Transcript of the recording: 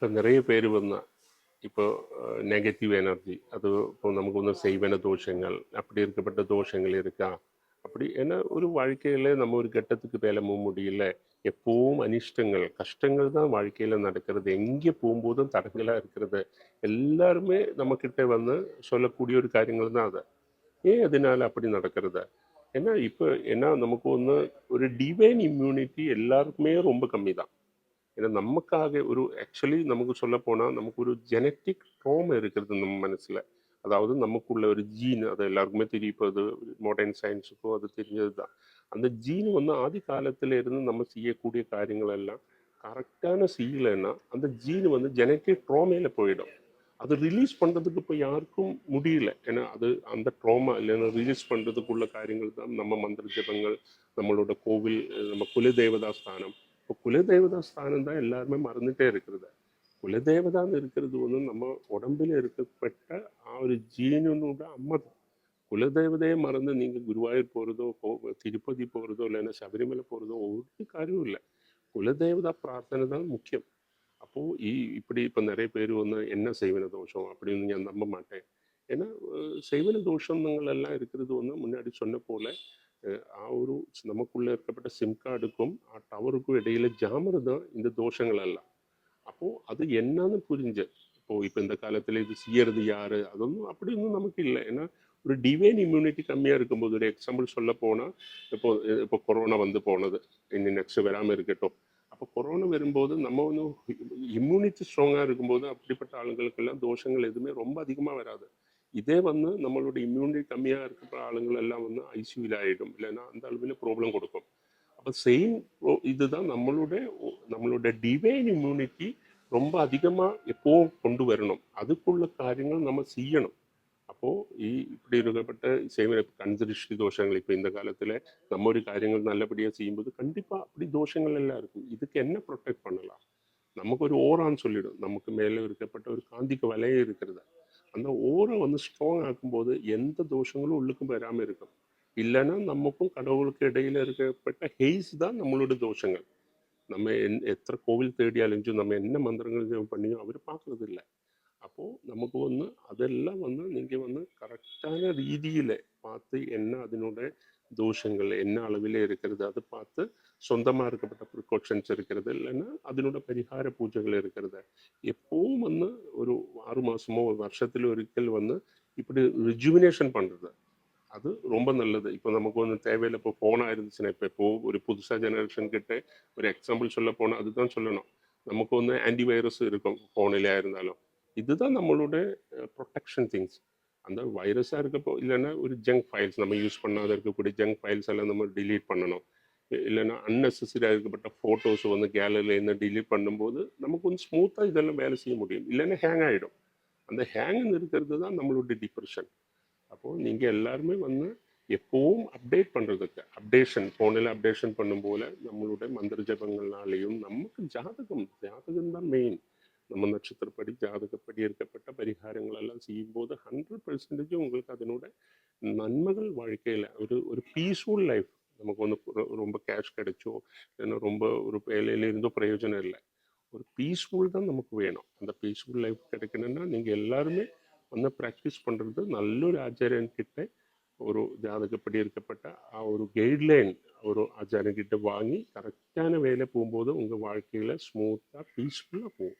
இப்போ நிறைய பேர் இப்போ நெகட்டிவ் எனர்ஜி அது இப்போ நமக்கு செய்வன தோஷங்கள் அப்படி இருக்கப்பட்ட தோஷங்கள் இருக்கா அப்படி ஏன்னா ஒரு வாழ்க்கையில் நம்ம ஒரு கட்டத்துக்கு மேலே போக முடியல. எப்பவும் அனிஷ்டங்கள் கஷ்டங்கள் தான் வாழ்க்கையில் நடக்கிறது. எங்கே போகும்போதும் தடங்களாக இருக்கிறது. எல்லாருமே நம்மக்கிட்ட சொல்லக்கூடிய ஒரு காரியங்கள் தான் அதை. ஏன் அதனால அப்படி நடக்கிறது? ஏன்னா இப்போ ஏன்னா நமக்கு ஒரு டிவைன் இம்யூனிட்டி எல்லாருக்குமே ரொம்ப கம்மி தான். ஏன்னா நமக்காக ஆக்சுவலி நமக்கு சொல்ல போனால் நமக்கு ஒரு ஜெனட்டிக் ட்ரோமா இருக்கிறது நம்ம மனசில். அதாவது நமக்குள்ள ஒரு ஜீன், அது எல்லாருக்குமே தெரியும். இப்போ அது மாடர்ன் சயின்ஸுக்கும் அது தெரிஞ்சது தான். அந்த ஜீன் ஆதி காலத்தில் இருந்து நம்ம செய்யக்கூடிய காரியங்கள் எல்லாம் கரெக்டான செய்யலைன்னா அந்த ஜீன் ஜெனட்டிக் ட்ரோமையில் போயிடும். அது ரிலீஸ் பண்ணுறதுக்கு இப்போ யாருக்கும் முடியல. ஏன்னா அது அந்த ட்ரோமா இல்லைன்னா ரிலீஸ் பண்ணுறதுக்குள்ள காரியங்கள் தான் நம்ம மந்திர ஜபங்கள், நம்மளோட கோவில், நம்ம குலதேவதா ஸ்தானம். இப்போ குலதெய்வதா ஸ்தானம் தான் எல்லாருமே மறந்துட்டே இருக்கிறது. குலதெய்வதான்னு இருக்கிறது நம்ம உடம்புல இருக்கப்பட்ட ஒரு ஜீனனோட அம்மா தான். குலதெய்வதையே மறந்து நீங்கள் குருவாயூர் போகிறதோ திருப்பதி போகிறதோ இல்லைன்னா சபரிமலை போகிறதோ ஒரு காரியமும் இல்லை. குலதெய்வதா பிரார்த்தனை தான் முக்கியம். அப்போது இப்படி இப்போ நிறைய பேர் என்ன செய்வன தோஷம் அப்படின்னு நான் நம்ப மாட்டேன். ஏன்னா செய்வன தோஷங்கள் எல்லாம் இருக்கிறது முன்னாடி சொன்ன போல ஒரு நமக்குள்ளே இருக்கப்பட்ட சிம் கார்டுக்கும் டவருக்கும் இடையில ஜாமர் தான் இந்த தோஷங்கள் எல்லாம். அப்போது அது என்னன்னு புரிஞ்சு இப்போ இந்த காலத்தில் இது செய்யறது யாரு அதொന്നും அப்படி நமக்கு இல்லை. ஏன்னா ஒரு டிவைன் இம்யூனிட்டி கம்மியாக இருக்கும்போது ஒரு எக்ஸாம்பிள் சொல்ல போனால் இப்போ கொரோனா போனது இன்னும் நெக்ஸ்ட் வராமல் இருக்கட்டும். அப்போ கொரோனா வரும்போது நம்ம இம்யூனிட்டி ஸ்ட்ராங்காக இருக்கும்போது அப்படிப்பட்ட ஆளுங்களுக்கெல்லாம் தோஷங்கள் எதுவுமே ரொம்ப அதிகமாக வராது. இதே நம்மளோட இம்யூனிட்டி கம்மியாக இருக்கிற ஆளுங்கள் எல்லாம் ஐசியூவில் ஆகிடும், இல்லைன்னா அந்த அளவில் ப்ராப்ளம் கொடுக்கும். அப்போ செயின் இதுதான் நம்மளோட டிவைன் இம்யூனிட்டி ரொம்ப அதிகமாக எப்போவும் கொண்டு வரணும். அதுக்குள்ள காரியங்கள் நம்ம செய்யணும். அப்போது இப்படி இருக்கப்பட்ட செய்வன கண் திருஷ்டி தோஷங்கள் இப்போ இந்த காலத்தில் நம்ம ஒரு காரியங்கள் நல்லபடியாக செய்யும்போது கண்டிப்பாக அப்படி தோஷங்கள் எல்லாம் இருக்கும். இதுக்கு என்ன ப்ரொடெக்ட் பண்ணலாம்? நமக்கு ஒரு ஓரான்னு சொல்லிடும். நமக்கு மேலே இருக்கப்பட்ட ஒரு காந்திக்கு வலையே இருக்கிறது. அந்த ஓரை ஸ்ட்ராங் ஆக்கும்போது எந்த தோஷங்களும் உள்ளுக்கும் வராமல் இருக்கும். இல்லைன்னா நமக்கும் கடவுளுக்கு இடையில இருக்கப்பட்ட ஹெய்ஸ் தான் நம்மளோட தோஷங்கள். நம்ம எத்தனை கோவில் தேடி அலைஞ்சும் நம்ம என்ன மந்திரங்கள் பண்ணியும் அவர் பார்க்கறது இல்லை. அப்போது நமக்கு அதெல்லாம் நீங்கள் கரெக்டான ரீதியில் பார்த்து என்ன அதனோட தோஷங்கள் என்ன அளவில் இருக்கிறது அதை பார்த்து சொந்தமாக இருக்கப்பட்ட ப்ரிகாஷன்ஸ் இருக்கிறது, இல்லைன்னா அதனோட பரிகார பூஜைகள் இருக்கிறது. எப்பவும் ஒரு 6 மாதமோ ஒரு வருஷத்தில் ஒருக்கல் இப்படி ரிஜுவினேஷன் பண்ணுறது அது ரொம்ப நல்லது. இப்போ நமக்கு தேவையில்லை. இப்போ ஃபோனாக இருந்துச்சுன்னா இப்போ ஒரு புதுசாக ஜெனரேஷன் கிட்ட ஒரு எக்ஸாம்பிள் சொல்ல போனால் அதுதான் சொல்லணும். நமக்கு ஆன்டிவைரஸ் இருக்கும் ஃபோனிலே இருந்தாலும். இதுதான் நம்மளோட ப்ரொடெக்ஷன் திங்ஸ். அந்த வைரஸாக இருக்கப்போ இல்லைன்னா ஒரு ஜங்க் ஃபைல்ஸ் நம்ம யூஸ் பண்ணாத இருக்கக்கூடிய ஜங்க் ஃபைல்ஸ் எல்லாம் நம்ம டிலீட் பண்ணணும். இல்லைன்னா அன்னெசரியாக இருக்கப்பட்ட ஃபோட்டோஸ் கேலரியிலேருந்து டிலீட் பண்ணும்போது நமக்கு ஸ்மூத்தாக இதெல்லாம் வேலை செய்ய முடியும். இல்லைன்னா ஹேங் ஆகிடும். அந்த ஹேங் இருக்கிறது தான் நம்மளோட டிப்ரெஷன். அப்போது நீங்கள் எல்லாருமே எப்பவும் அப்டேட் பண்ணுறதுக்கு அப்டேஷன் ஃபோனில் அப்டேஷன் பண்ணும் போல நம்மளுடைய மந்திர ஜபங்கள்னாலேயும் நமக்கு ஜாதகம் தான் மெயின். நம்ம நட்சத்திரப்படி ஜாதகப்படி இருக்கப்பட்ட பரிகாரங்கள் எல்லாம் செய்யும்போது 100% உங்களுக்கு அதனோட நன்மைகள் வாழ்க்கையில் ஒரு பீஸ்ஃபுல் லைஃப் நமக்கு ரொம்ப கேஷ் கிடைச்சோ இல்லைன்னா ரொம்ப ஒரு வேலையில இருந்தோ பிரயோஜனம் இல்லை. ஒரு பீஸ்ஃபுல் தான் நமக்கு வேணும். அந்த பீஸ்ஃபுல் லைஃப் கிடைக்கணும்னா நீங்கள் எல்லாருமே ப்ராக்டிஸ் பண்ணுறது நல்லொரு ஆச்சாரியன் கிட்ட ஒரு ஜாதகப்படி இருக்கப்பட்ட ஒரு கைட்லைன் ஒரு ஆச்சாரியன் கிட்ட வாங்கி கரெக்டான வேலை போகும்போது உங்கள் வாழ்க்கையில் ஸ்மூத்தாக பீஸ்ஃபுல்லாக போகும்.